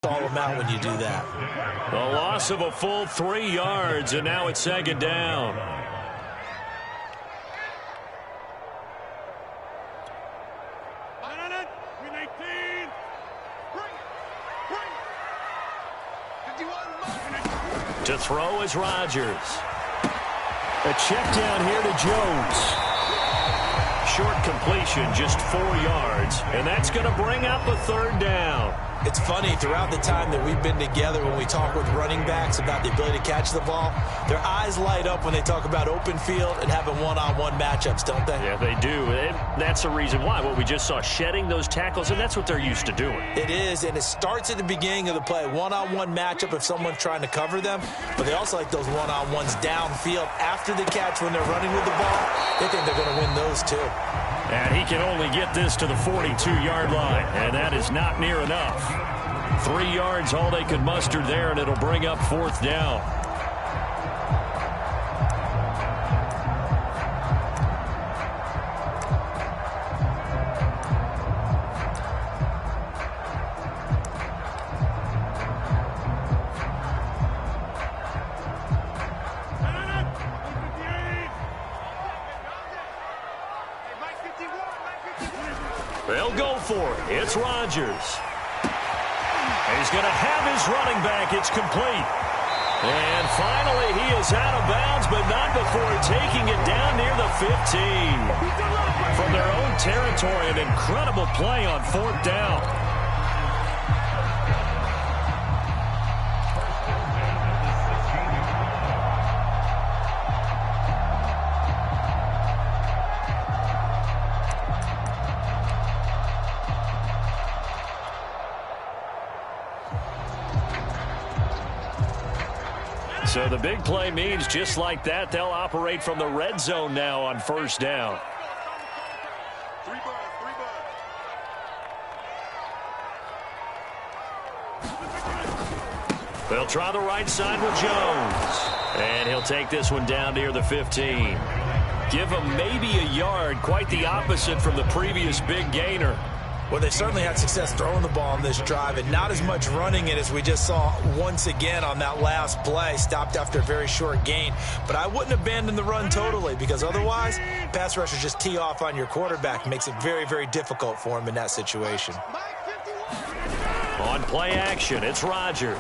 All them out when you do that. A loss of a full 3 yards, and now it's second down. To throw is Rodgers. A check down here to Jones. Short completion, just 4 yards, and that's going to bring up a third down. It's funny, throughout the time that we've been together, when we talk with running backs about the ability to catch the ball, their eyes light up when they talk about open field and having one-on-one matchups, don't they? Yeah, they do. And that's the reason why. What we just saw, shedding those tackles, and that's what they're used to doing. It is, and it starts at the beginning of the play. One-on-one matchup if someone's trying to cover them, but they also like those one-on-ones downfield after the catch when they're running with the ball. They think they're going to win those too. And he can only get this to the 42-yard line, and that is not near enough. 3 yards, all they could muster there, and it'll bring up fourth down. They'll go for it. It's Rodgers. He's going to have his running back. It's complete. And finally, he is out of bounds, but not before taking it down near the 15. From their own territory, an incredible play on fourth down. So the big play means just like that, they'll operate from the red zone now on first down. They'll try the right side with Jones. And he'll take this one down near the 15. Give him maybe a yard, quite the opposite from the previous big gainer. Well, they certainly had success throwing the ball on this drive, and not as much running it as we just saw once again on that last play. Stopped after a very short gain. But I wouldn't abandon the run totally, because otherwise, pass rushers just tee off on your quarterback. It makes it very, very difficult for him in that situation. On play action, it's Rodgers.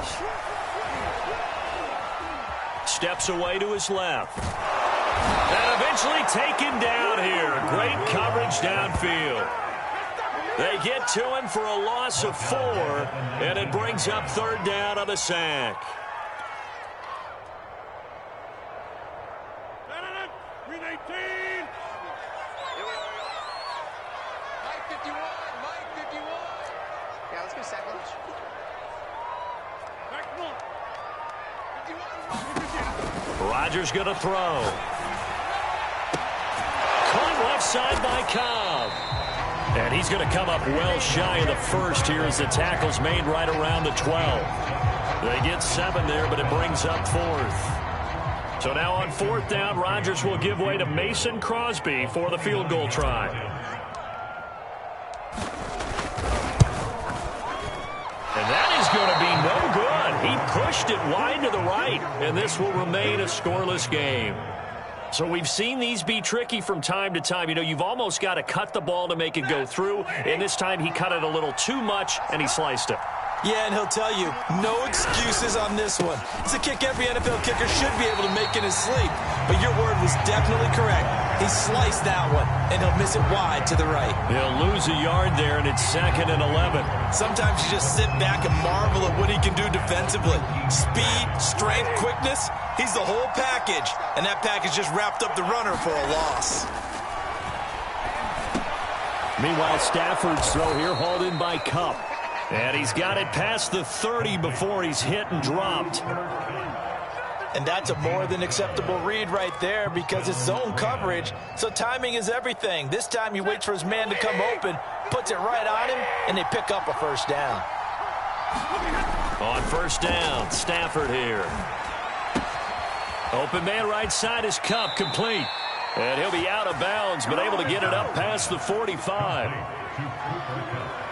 Steps away to his left. And eventually taken down here. Great coverage downfield. They get to him for a loss of 4, and it brings up third down on the sack. Yeah, let's go sack lunch. Rodgers going to throw. Caught left side by Cobb. And he's going to come up well shy of the first here as the tackle's made right around the 12. They get 7 there, but it brings up fourth. So now on fourth down, Rodgers will give way to Mason Crosby for the field goal try. And that is going to be no good. He pushed it wide to the right, and this will remain a scoreless game. So we've seen these be tricky from time to time. You know, you've almost got to cut the ball to make it go through, and this time he cut it a little too much, and he sliced it. Yeah, and he'll tell you, no excuses on this one. It's a kick every NFL kicker should be able to make in his sleep. But your word was definitely correct. He sliced that one, and he'll miss it wide to the right. He'll lose a yard there, and it's 2nd and 11. Sometimes you just sit back and marvel at what he can do defensively. Speed, strength, quickness, he's the whole package. And that package just wrapped up the runner for a loss. Meanwhile, Stafford's throw here hauled in by Kupp. And he's got it past the 30 before he's hit and dropped. And that's a more than acceptable read right there because it's zone coverage, so timing is everything. This time he waits for his man to come open, puts it right on him, and they pick up a first down. On first down, Stafford here. Open man right side is Kupp, complete. And he'll be out of bounds, but able to get it up past the 45.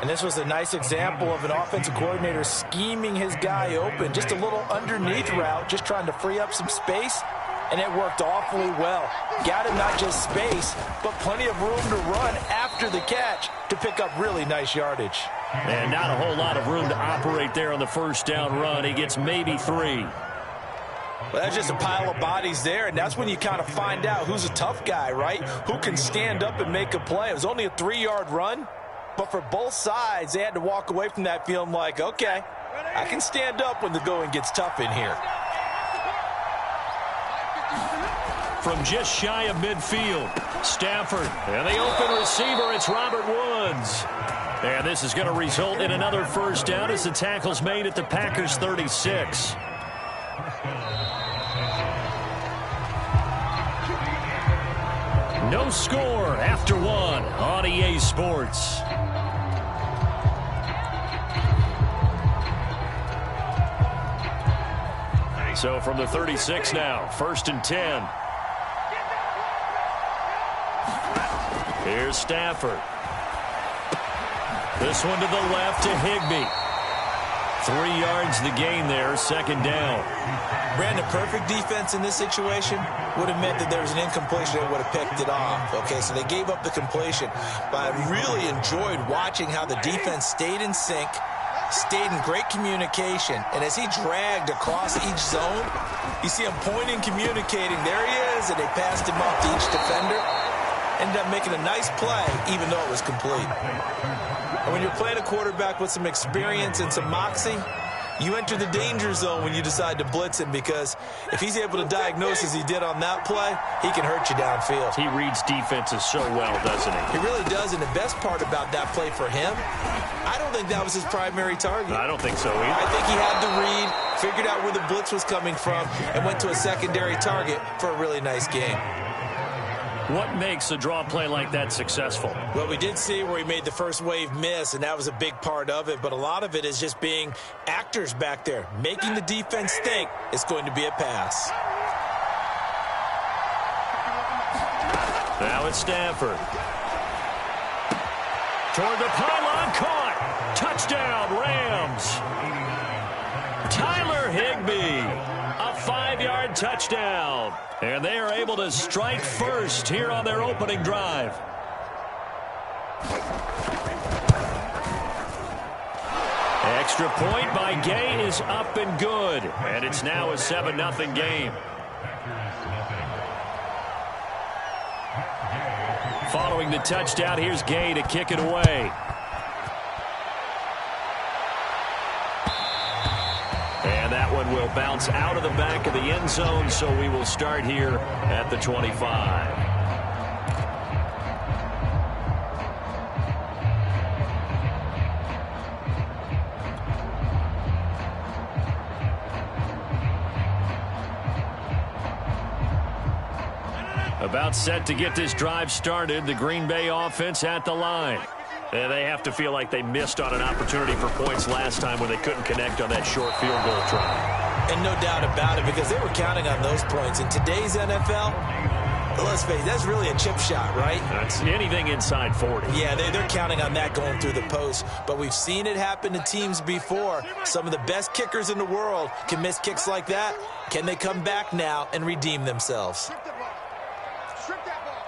And this was a nice example of an offensive coordinator scheming his guy open. Just a little underneath route, just trying to free up some space, and it worked awfully well. Got him not just space, but plenty of room to run after the catch to pick up really nice yardage. And not a whole lot of room to operate there on the first down run. He gets maybe 3. Well, that's just a pile of bodies there, and that's when you kind of find out who's a tough guy, right? Who can stand up and make a play. It was only a 3-yard run, but for both sides, they had to walk away from that feeling like, okay, I can stand up when the going gets tough in here. From just shy of midfield, Stafford. And the open receiver, it's Robert Woods. And this is going to result in another first down as the tackle's made at the Packers' 36. No score after 1 on EA Sports. So from the 36 now, 1st and 10. Here's Stafford. This one to the left to Higbee. 3 yards the gain there, 2nd down. Brandon, perfect defense in this situation would have meant that there was an incompletion. They would have picked it off. Okay, so they gave up the completion. But I really enjoyed watching how the defense stayed in sync, stayed in great communication. And as he dragged across each zone, you see him pointing, communicating. There he is, and they passed him off to each defender. Ended up making a nice play, even though it was complete. And when you're playing a quarterback with some experience and some moxie, you enter the danger zone when you decide to blitz him, because if he's able to diagnose as he did on that play, he can hurt you downfield. He reads defenses so well, doesn't he? He really does, and the best part about that play for him, I don't think that was his primary target. I don't think so either. I think he had the read, figured out where the blitz was coming from, and went to a secondary target for a really nice game. What makes a draw play like that successful? Well, we did see where he made the first wave miss, and that was a big part of it. But a lot of it is just being actors back there, making the defense think it's going to be a pass. Now it's Stafford. Toward the pylon, caught. Touchdown, Rams. Tyler Higbee, a 5-yard touchdown. And they are able to strike first here on their opening drive. Extra point by Gay is up and good. And it's now a 7-0 game. Following the touchdown, here's Gay to kick it away. And that one will bounce out of the back of the end zone, so we will start here at the 25. About set to get this drive started, the Green Bay offense at the line. And they have to feel like they missed on an opportunity for points last time when they couldn't connect on that short field goal try. And no doubt about it, because they were counting on those points. In today's NFL, let's face it, that's really a chip shot, right? That's anything inside 40. Yeah, they're counting on that going through the post. But we've seen it happen to teams before. Some of the best kickers in the world can miss kicks like that. Can they come back now and redeem themselves? Strip that ball. Strip that ball.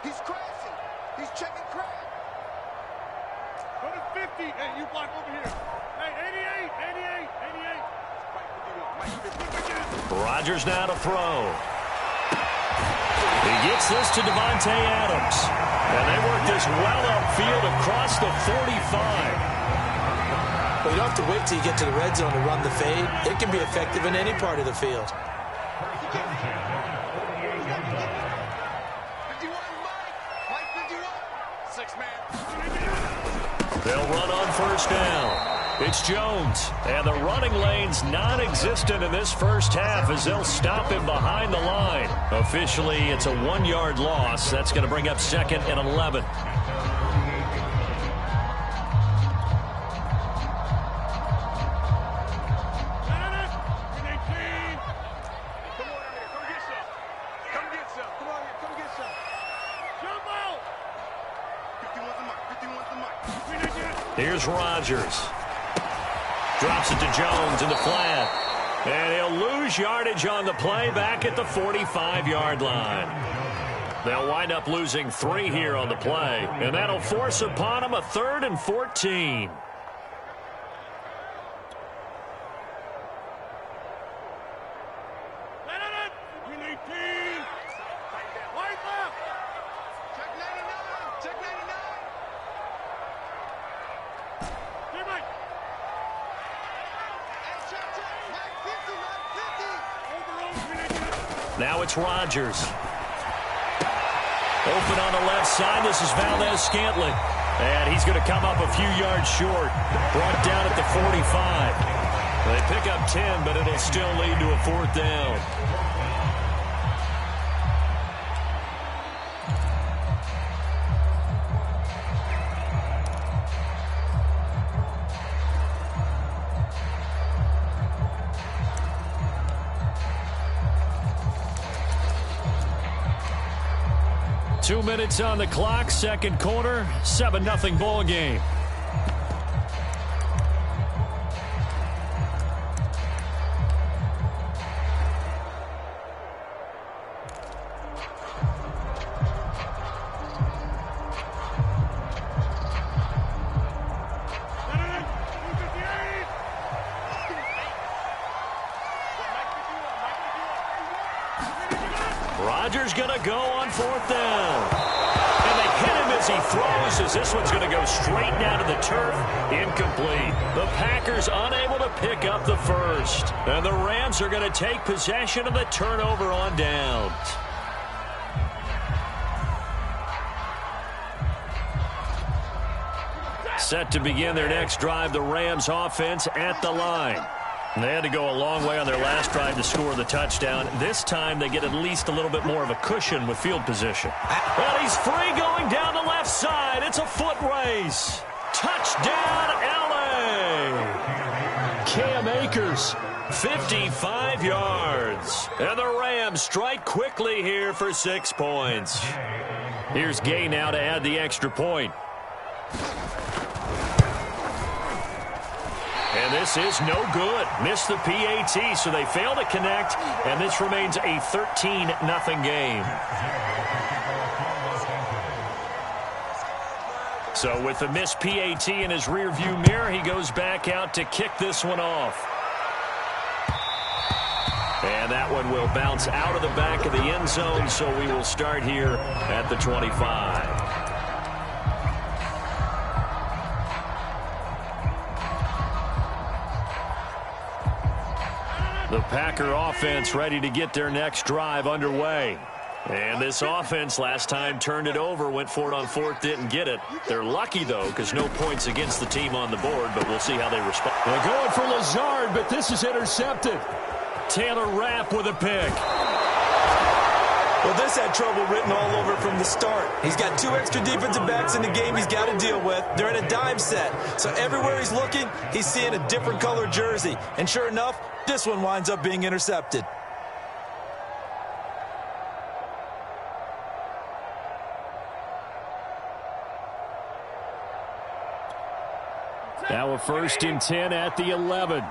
He's crashing. He's checking crash. Go to 50. Hey, you block over here. Hey, 88. Rodgers now to throw. He gets this to Devontae Adams. And they work this well upfield across the 45. Well, you don't have to wait till you get to the red zone to run the fade. It can be effective in any part of the field. 51, Mike 51. 6-man. They'll run on first down. It's Jones. And the running lane's non-existent in this first half as they'll stop him behind the line. Officially, it's a 1-yard loss. That's going to bring up 2nd and 11. Here's Rodgers. Drops it to Jones in the flat. And he'll lose yardage on the play back at the 45-yard line. They'll wind up losing 3 here on the play, and that'll force upon them a 3rd and 14. Now it's Rodgers. Open on the left side. This is Valdez-Scantling. And he's going to come up a few yards short. Brought down at the 45. They pick up 10, but it'll still lead to a 4th down. Two minutes on the clock, second quarter, 7-0 ball game. Rodgers going to go on 4th down. And they hit him as he throws, as this one's going to go straight down to the turf. Incomplete. The Packers unable to pick up the first. And the Rams are going to take possession of the turnover on downs. Set to begin their next drive, the Rams offense at the line. And they had to go a long way on their last drive to score the touchdown. This time they get at least a little bit more of a cushion with field position. Well, he's free going down the left side. It's a foot race. Touchdown, L.A. Cam Akers, 55 yards. And the Rams strike quickly here for 6 points. Here's Gay now to add the extra point. And this is no good. Missed the PAT, so they fail to connect, and this remains a 13-0 game. So with the missed PAT in his rearview mirror, he goes back out to kick this one off. And that one will bounce out of the back of the end zone, so we will start here at the 25. The Packer offense ready to get their next drive underway. And this offense last time turned it over, went for it on 4th, didn't get it. They're lucky, though, because no points against the team on the board, but we'll see how they respond. They're going for Lazard, but this is intercepted. Taylor Rapp with a pick. Well, this had trouble written all over from the start. He's got 2 extra defensive backs in the game he's got to deal with. They're in a dime set. So everywhere he's looking, he's seeing a different color jersey. And sure enough, this one winds up being intercepted. Now a 1st and 10 at the 11.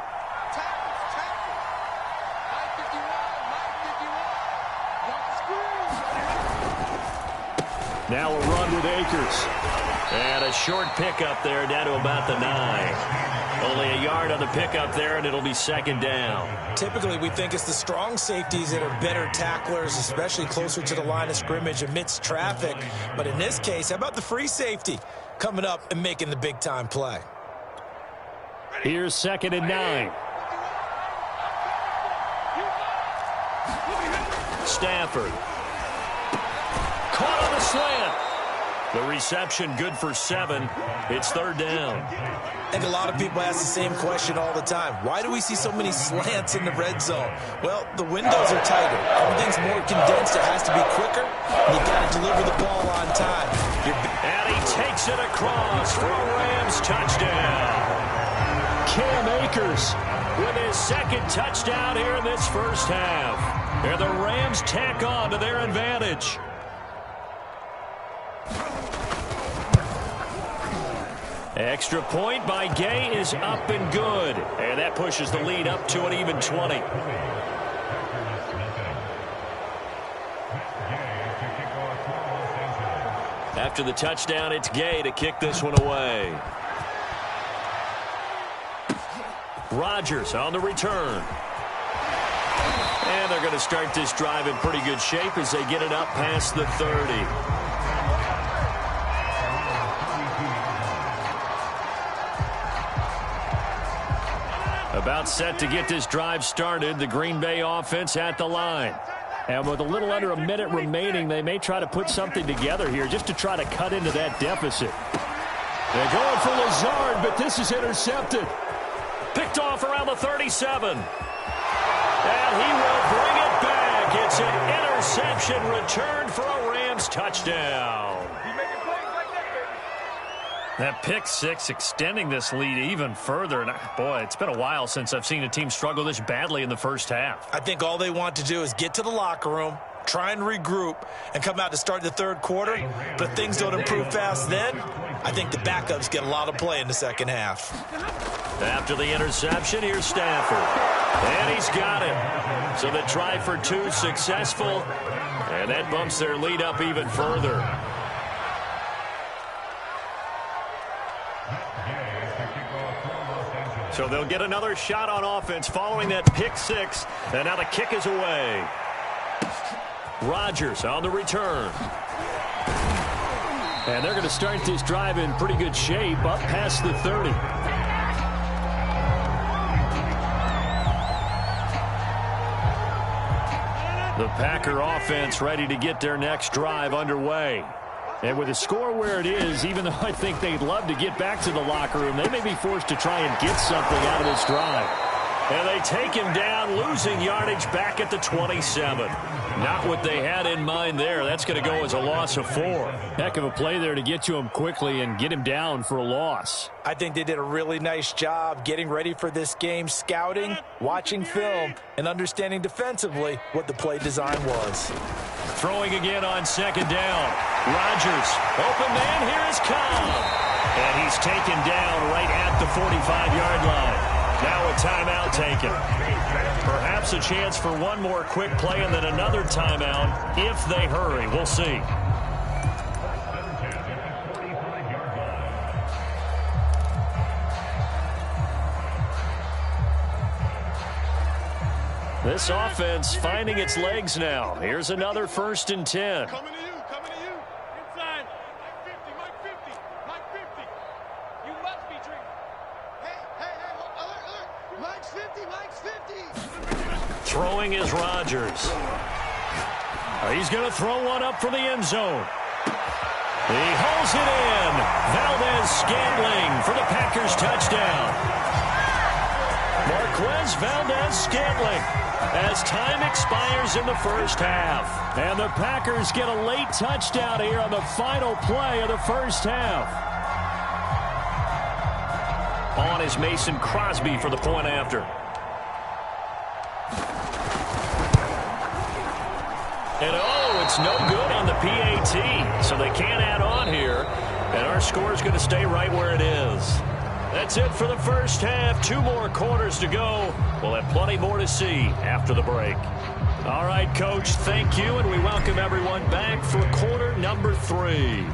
Now a run with Akers. And a short pickup there down to about the 9. Only a yard on the pickup there, and it'll be 2nd down. Typically, we think it's the strong safeties that are better tacklers, especially closer to the line of scrimmage amidst traffic. But in this case, how about the free safety coming up and making the big-time play? Here's 2nd and 9. Stafford. Caught on the slant. The reception good for 7. It's 3rd down. I think a lot of people ask the same question all the time. Why do we see so many slants in the red zone? Well, the windows are tighter. Everything's more condensed. It has to be quicker. You got to deliver the ball on time. And he takes it across for a Rams touchdown. Cam Akers with his 2nd touchdown here in this first half. And the Rams tack on to their advantage. Extra point by Gay is up and good. And that pushes the lead up to an even 20. After the touchdown, it's Gay to kick this one away. Rodgers on the return. And they're going to start this drive in pretty good shape as they get it up past the 30. About set to get this drive started, the Green Bay offense at the line. And with a little under a minute remaining, they may try to put something together here just to try to cut into that deficit. They're going for Lazard, but this is intercepted. Picked off around the 37. And he will bring it back. It's an interception returned for a Rams touchdown. That pick six extending this lead even further. And boy, it's been a while since I've seen a team struggle this badly in the first half. I think all they want to do is get to the locker room, try and regroup, and come out to start the third quarter. But if things don't improve fast then, I think the backups get a lot of play in the second half. After the interception, here's Stafford. And he's got it. So the try for two successful. And that bumps their lead up even further. So they'll get another shot on offense following that pick six. And now the kick is away. Rodgers on the return. And they're going to start this drive in pretty good shape up past the 30. The Packer offense ready to get their next drive underway. And with the score where it is, even though I think they'd love to get back to the locker room, they may be forced to try and get something out of this drive. And they take him down, losing yardage back at the 27. Not what they had in mind there. That's going to go as a loss of 4. Heck of a play there to get to him quickly and get him down for a loss. I think they did a really nice job getting ready for this game, scouting, watching film, and understanding defensively what the play design was. Throwing again on second down. Rodgers, open man, here is Cobb. And he's taken down right at the 45-yard line. Now a timeout taken. Perhaps a chance for one more quick play and then another timeout if they hurry. We'll see. This offense finding its legs now. Here's another 1st and 10. Coming to you. Inside. Mike 50. Mike 50. You must be dreaming. Hey, alert. Mike's 50. Throwing is Rodgers. He's going to throw one up for the end zone. He hauls it in. Valdez-Scantling for the Packers touchdown. Marquez Valdez-Scantling as time expires in the first half. And the Packers get a late touchdown here on the final play of the first half. On is Mason Crosby for the point after. And it's no good on the PAT. So they can't add on here. And our score is going to stay right where it is. That's it for the first half. 2 more quarters to go. We'll have plenty more to see after the break. All right, Coach, thank you, and we welcome everyone back for quarter number 3.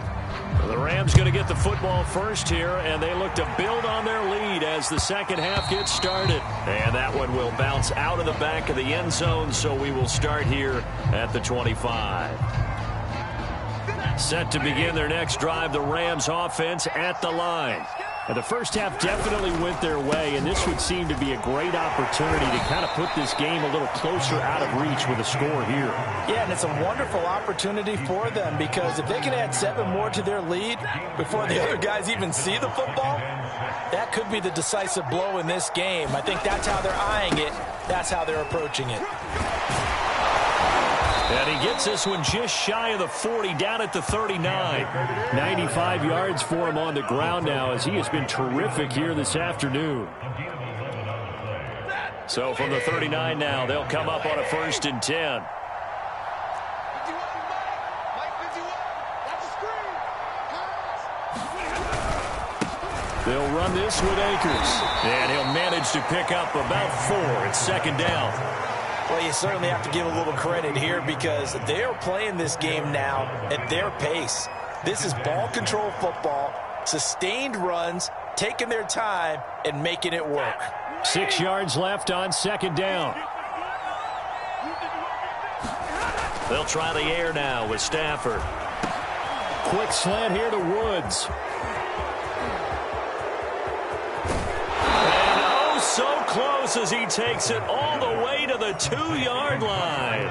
The Rams going to get the football first here, and they look to build on their lead as the second half gets started. And that one will bounce out of the back of the end zone, so we will start here at the 25. Set to begin their next drive, the Rams offense at the line. And the first half definitely went their way, and this would seem to be a great opportunity to kind of put this game a little closer out of reach with a score here. Yeah, and it's a wonderful opportunity for them because if they can add 7 more to their lead before the other guys even see the football, that could be the decisive blow in this game. I think that's how they're eyeing it. That's how they're approaching it. And he gets this one just shy of the 40, down at the 39. 95 yards for him on the ground now as he has been terrific here this afternoon. So from the 39 now, they'll come up on a 1st and 10. They'll run this with Akers. And he'll manage to pick up about 4. It's second down. Well, you certainly have to give a little credit here because they're playing this game now at their pace. This is ball control football, sustained runs, taking their time, and making it work. 6 yards left on second down. They'll try the air now with Stafford. Quick slant here to Woods. And oh, so close as he takes it all the way to the 2-yard line.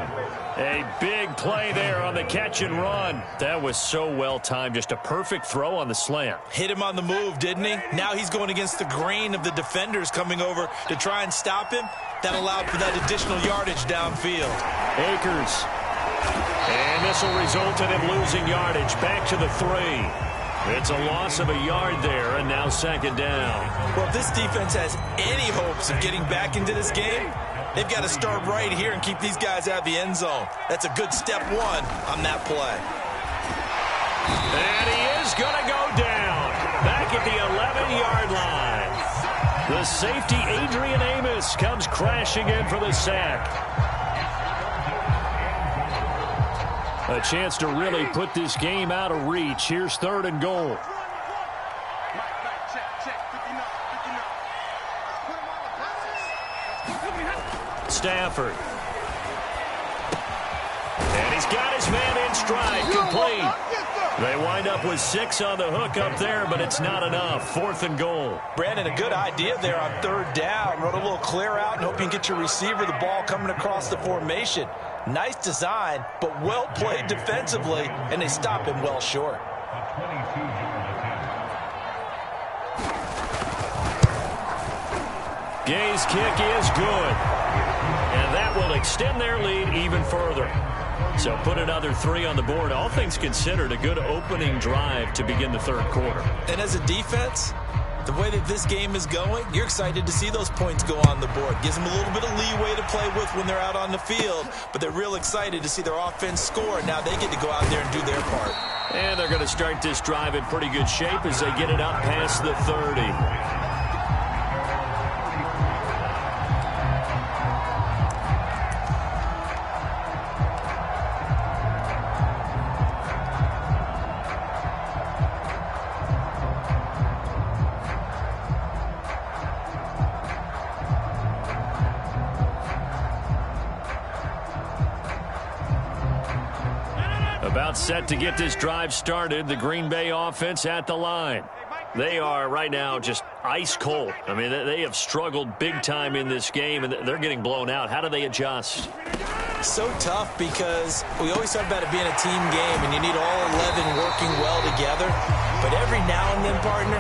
A big play there on the catch and run. That was so well timed. Just a perfect throw on the slant. Hit him on the move, didn't he? Now he's going against the grain of the defenders coming over to try and stop him. That allowed for that additional yardage downfield. Akers. And this will result in him losing yardage. Back to the 3. It's a loss of a yard there, and now second down. Well, if this defense has any hopes of getting back into this game, they've got to start right here and keep these guys out of the end zone. That's a good step 1 on that play. And he is going to go down. Back at the 11-yard line. The safety, Adrian Amos, comes crashing in for the sack. A chance to really put this game out of reach. Here's 3rd and goal. Stafford. And he's got his man in stride. Complete. They wind up with 6 on the hook up there, but it's not enough. 4th and goal. Brandon, a good idea there on 3rd down. Run a little clear out and hope you can get your receiver the ball coming across the formation. Nice design, but well played defensively, and they stop him well short. Gay's kick is good. And that will extend their lead even further. So put another 3 on the board. All things considered, a good opening drive to begin the 3rd quarter. And as a defense, the way that this game is going, you're excited to see those points go on the board. Gives them a little bit of leeway to play with when they're out on the field, but they're real excited to see their offense score. Now they get to go out there and do their part. And they're going to start this drive in pretty good shape as they get it up past the 30. About set to get this drive started. The Green Bay offense at the line. They are right now just ice cold. I mean, they have struggled big time in this game, and they're getting blown out. How do they adjust? So tough because we always talk about it being a team game, and you need all 11 working well together. But every now and then, partner,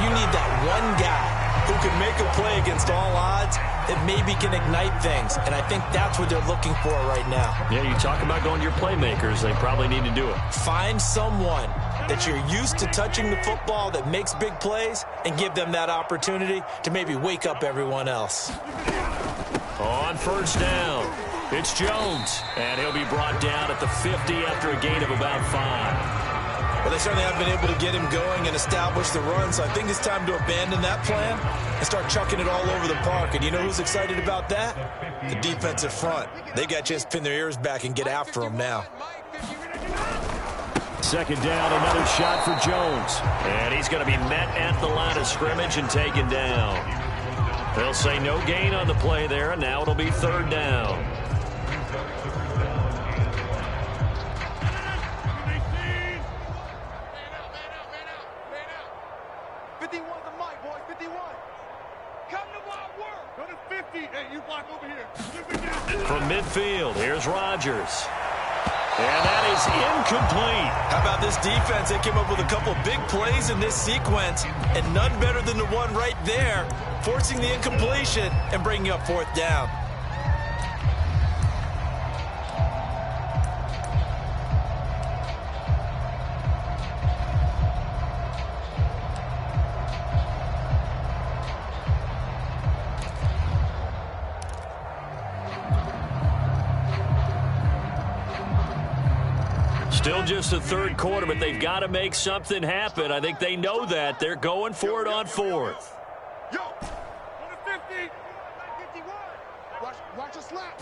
you need that one guy who can make a play against all odds that maybe can ignite things. And I think that's what they're looking for right now. Yeah, you talk about going to your playmakers. They probably need to do it. Find someone that you're used to touching the football that makes big plays and give them that opportunity to maybe wake up everyone else. On 1st down, it's Jones. And he'll be brought down at the 50 after a gain of about 5. Well, they certainly have been able to get him going and establish the run, so I think it's time to abandon that plan and start chucking it all over the park. And you know who's excited about that? The defensive front. They got a chance to pin their ears back and get after him now. 2nd down, another shot for Jones. And he's going to be met at the line of scrimmage and taken down. They'll say no gain on the play there, and now it'll be 3rd down. From midfield, here's Rodgers. And that is incomplete. How about this defense? They came up with a couple big plays in this sequence, and none better than the one right there, forcing the incompletion and bringing up 4th down. Still Still just the third quarter, but they've got to make something happen. I think they know that. They're going for it on fourth. Yo, 50. Watch a slap.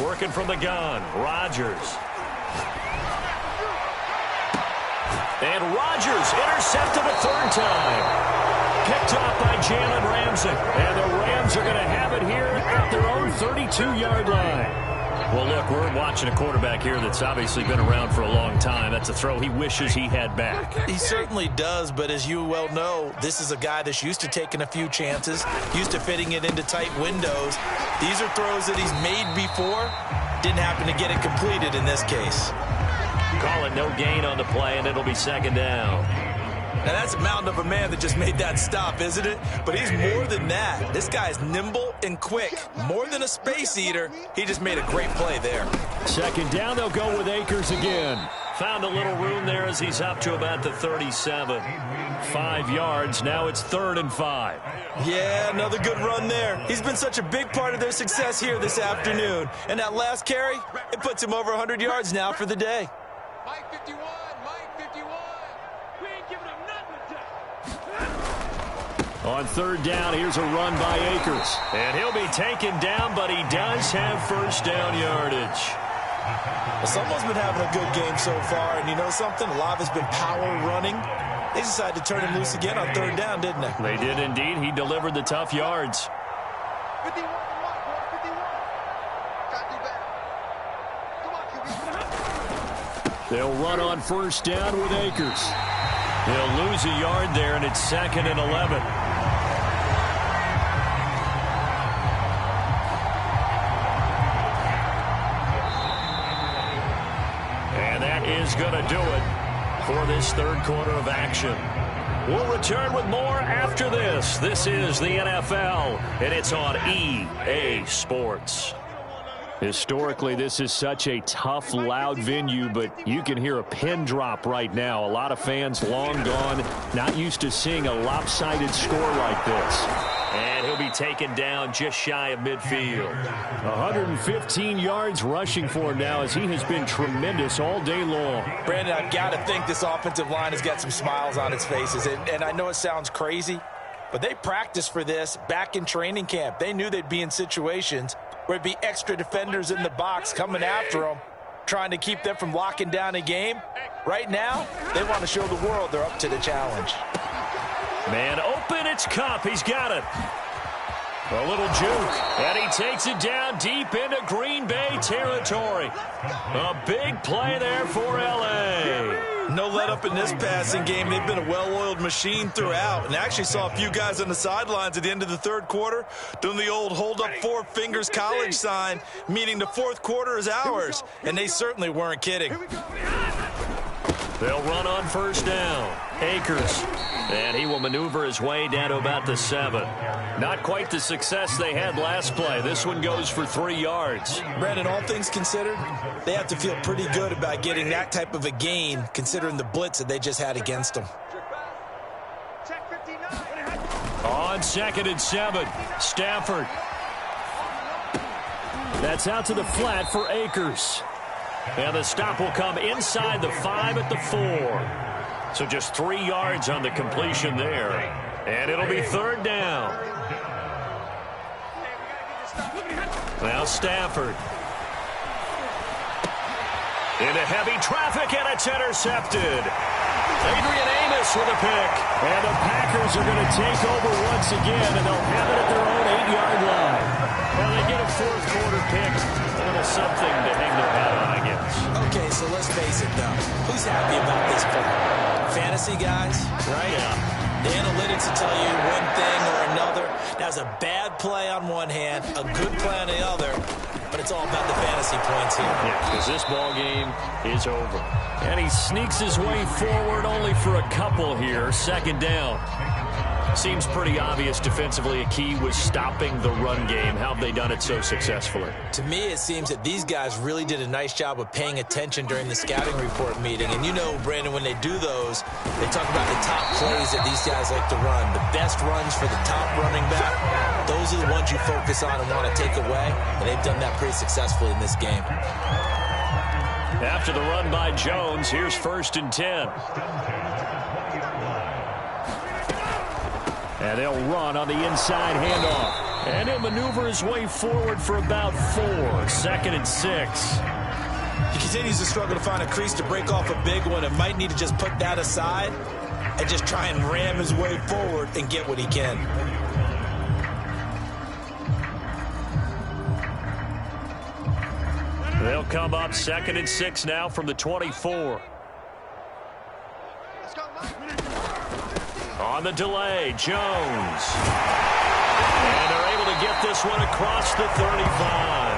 Working from the gun, Rodgers. And Rodgers intercepted a third time. Picked off by Jalen Ramsey. And the Rams are going to have it here at their own 32-yard line. Well, look, we're watching a quarterback here that's obviously been around for a long time. That's a throw he wishes he had back. He certainly does, but as you well know, this is a guy that's used to taking a few chances, used to fitting it into tight windows. These are throws that he's made before. Didn't happen to get it completed in this case. Call it no gain on the play, and it'll be second down. Now, that's a mountain of a man that just made that stop, isn't it? But he's more than that. This guy's nimble and quick. More than a space eater. He just made a great play there. Second down, they'll go with Akers again. Found a little room there as he's up to about the 37. 5 yards. Now it's 3rd and 5. Yeah, another good run there. He's been such a big part of their success here this afternoon. And that last carry, it puts him over 100 yards now for the day. Mike 51. We ain't giving him nothing to On 3rd down, here's a run by Akers. And he'll be taken down, but he does have first down yardage. Well, someone's been having a good game so far, and you know something? A lot of it's been power running. They decided to turn him loose again on 3rd down, didn't they? They did indeed. He delivered the tough yards. 51 from Mike, boy, 51. Gotta do better. Come on, QB. They'll run on 1st down with Akers. They'll lose a yard there, and it's 2nd and 11. And that is going to do it for this 3rd quarter of action. We'll return with more after this. This is the NFL, and it's on EA Sports. Historically, this is such a tough, loud venue, but you can hear a pin drop right now. A lot of fans long gone, not used to seeing a lopsided score like this. And he'll be taken down just shy of midfield. 115 yards rushing for him now as he has been tremendous all day long. Brandon, I've got to think this offensive line has got some smiles on its faces. And I know it sounds crazy, but they practiced for this back in training camp. They knew they'd be in situations where it'd be extra defenders in the box coming after them, trying to keep them from locking down a game. Right now, they want to show the world they're up to the challenge. Man open, it's Cup. He's got it. A little juke, and he takes it down deep into Green Bay territory. A big play there for L.A. No let up in this passing game. They've been a well-oiled machine throughout. And I actually saw a few guys on the sidelines at the end of the 3rd quarter doing the old hold up 4 fingers college sign, meaning the 4th quarter is ours. And they certainly weren't kidding. They'll run on 1st down. Akers. And he will maneuver his way down to about the 7. Not quite the success they had last play. This one goes for 3 yards. Brandon, all things considered, they have to feel pretty good about getting that type of a gain, considering the blitz that they just had against them. On 2nd and 7, Stafford. That's out to the flat for Akers. And the stop will come inside the 5 at the 4. So just 3 yards on the completion there. And it'll be 3rd down. Now Stafford. Into heavy traffic, and it's intercepted. Adrian Amos with a pick. And the Packers are going to take over once again, and they'll have it at their own 8-yard line. Well, they get a 4th quarter pick. A little something to hang their hat on, I guess. Okay, so let's face it, though. Who's happy about this play? Fantasy guys, right? Yeah. The analytics will tell you one thing or another. That's a bad play on one hand, a good play on the other, but it's all about the fantasy points here. Yeah, because this ball game is over. And he sneaks his way forward only for a couple here. 2nd down. Seems pretty obvious defensively a key was stopping the run game. How have they done it so successfully? To me, it seems that these guys really did a nice job of paying attention during the scouting report meeting. And you know, Brandon, when they do those, they talk about the top plays that these guys like to run. The best runs for the top running back, those are the ones you focus on and want to take away. And they've done that pretty successfully in this game. After the run by Jones, here's 1st and 10. And they'll run on the inside handoff. And he'll maneuver his way forward for about 4. 2nd and 6. He continues to struggle to find a crease to break off a big one and might need to just put that aside and just try and ram his way forward and get what he can. They'll come up 2nd and 6 now from the 24. On the delay, Jones. And they're able to get this one across the 35.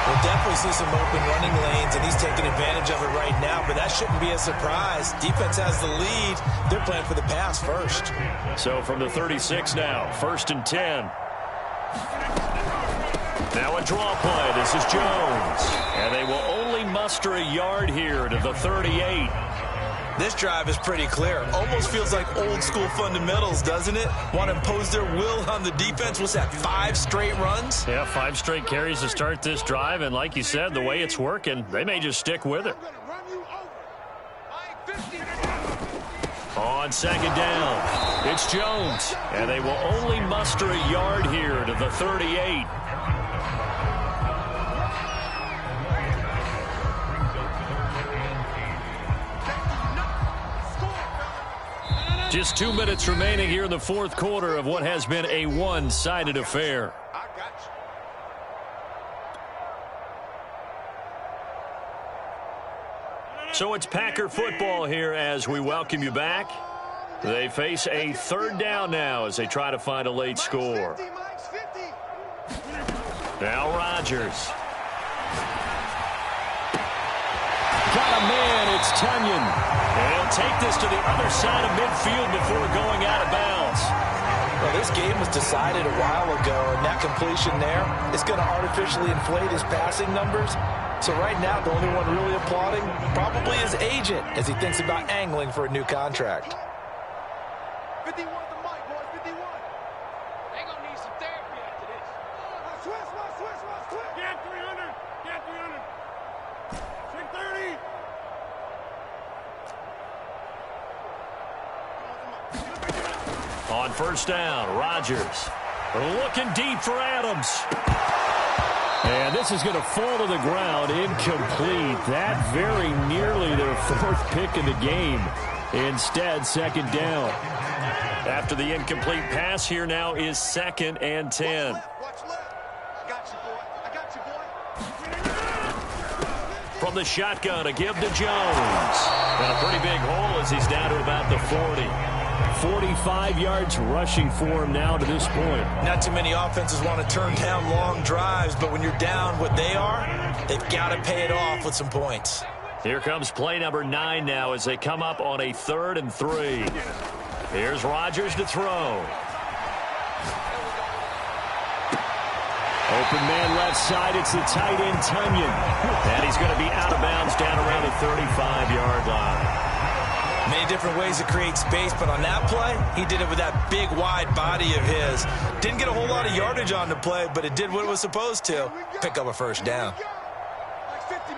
We'll definitely see some open running lanes, and he's taking advantage of it right now, but that shouldn't be a surprise. Defense has the lead. They're playing for the pass first. So from the 36 now, 1st and 10. Now a draw play. This is Jones. And they will only muster a yard here to the 38. This drive is pretty clear. Almost feels like old school fundamentals, doesn't it? Want to impose their will on the defense. What's that, 5 straight runs? Yeah, 5 straight carries to start this drive. And like you said, the way it's working, they may just stick with it. On 2nd down, it's Jones. And they will only muster a yard here to the 38. Just 2 minutes remaining here in the 4th quarter of what has been a one-sided affair. So it's Packer football here as we welcome you back. They face a 3rd down now as they try to find a late score. Now Rodgers. Got a man, it's Tunyon. And he'll take this to the other side of midfield before going out of bounds. Well, this game was decided a while ago, and that completion there is going to artificially inflate his passing numbers. So right now, the only one really applauding probably his agent as he thinks about angling for a new contract. 51 the mic, boys, 51. They gonna need some therapy after this. Switch. Get 300. Get 300. 630. On 1st down, Rodgers looking deep for Adams. And this is going to fall to the ground, incomplete. That very nearly their 4th pick in the game. Instead, 2nd down. After the incomplete pass, here now is 2nd and 10. Watch left. I got you, boy. From the shotgun, a give to Jones. And a pretty big hole as he's down to about the 40. 45 yards rushing for him now to this point. Not too many offenses want to turn down long drives, but when you're down what they are, they've got to pay it off with some points. Here comes play number 9 now as they come up on a 3rd and 3. Here's Rodgers to throw. Open man left side. It's the tight end, Tunyon. And he's going to be out of bounds down around the 35-yard line. Many different ways to create space, but on that play, he did it with that big, wide body of his. Didn't get a whole lot of yardage on the play, but it did what it was supposed to. Pick up a 1st down. Max 50.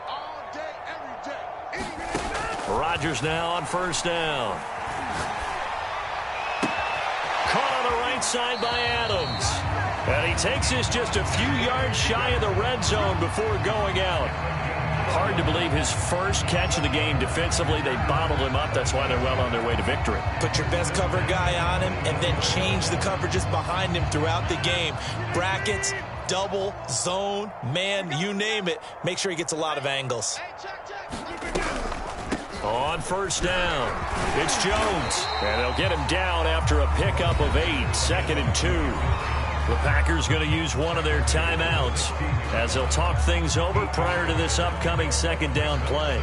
All day, every day. Rodgers now on 1st down. Caught on the right side by Adams. And he takes this just a few yards shy of the red zone before going out. Hard to believe his first catch of the game defensively. They bottled him up. That's why they're well on their way to victory. Put your best cover guy on him and then change the coverages behind him throughout the game. Brackets, double, zone, man, you name it. Make sure he gets a lot of angles. On 1st down, it's Jones. And they'll get him down after a pickup of 8, 2nd and 2. The Packers going to use one of their timeouts as they'll talk things over prior to this upcoming 2nd down play.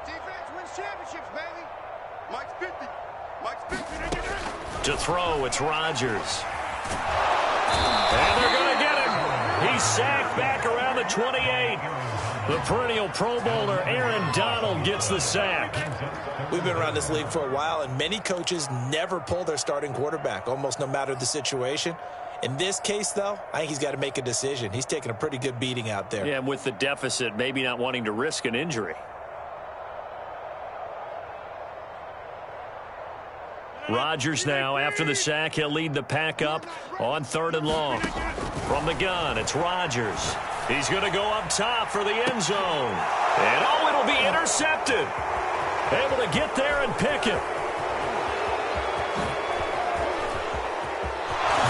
Defense wins championships, baby. Mike's 50. To throw, it's Rodgers. And they're going to get him. He's sacked back around the 28. The perennial Pro Bowler Aaron Donald gets the sack. We've been around this league for a while, and many coaches never pull their starting quarterback, almost no matter the situation. In this case, though, I think he's got to make a decision. He's taking a pretty good beating out there. Yeah, and with the deficit, maybe not wanting to risk an injury. Rodgers now, after the sack, he'll lead the pack up on 3rd and long. From the gun, it's Rodgers. He's going to go up top for the end zone. And, oh, it'll be intercepted. Able to get there and pick it.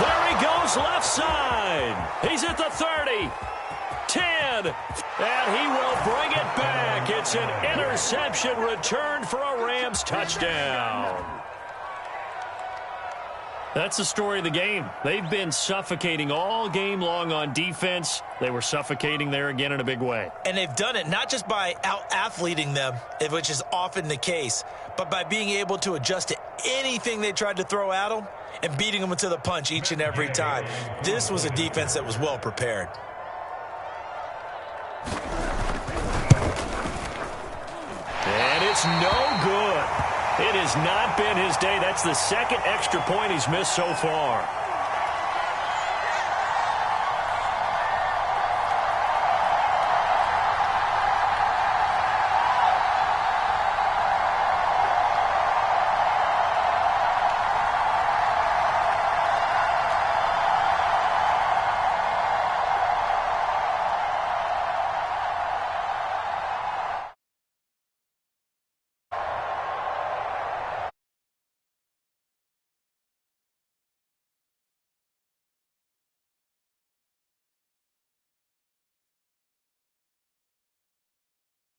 There he goes, left side. He's at the 30. 10. And he will bring it back. It's an interception returned for a Rams touchdown. That's the story of the game. They've been suffocating all game long on defense. They were suffocating there again in a big way. And they've done it not just by out-athleting them, which is often the case, but by being able to adjust to anything they tried to throw at them and beating them to the punch each and every time. This was a defense that was well prepared. And it's no good. It has not been his day. That's the second extra point he's missed so far.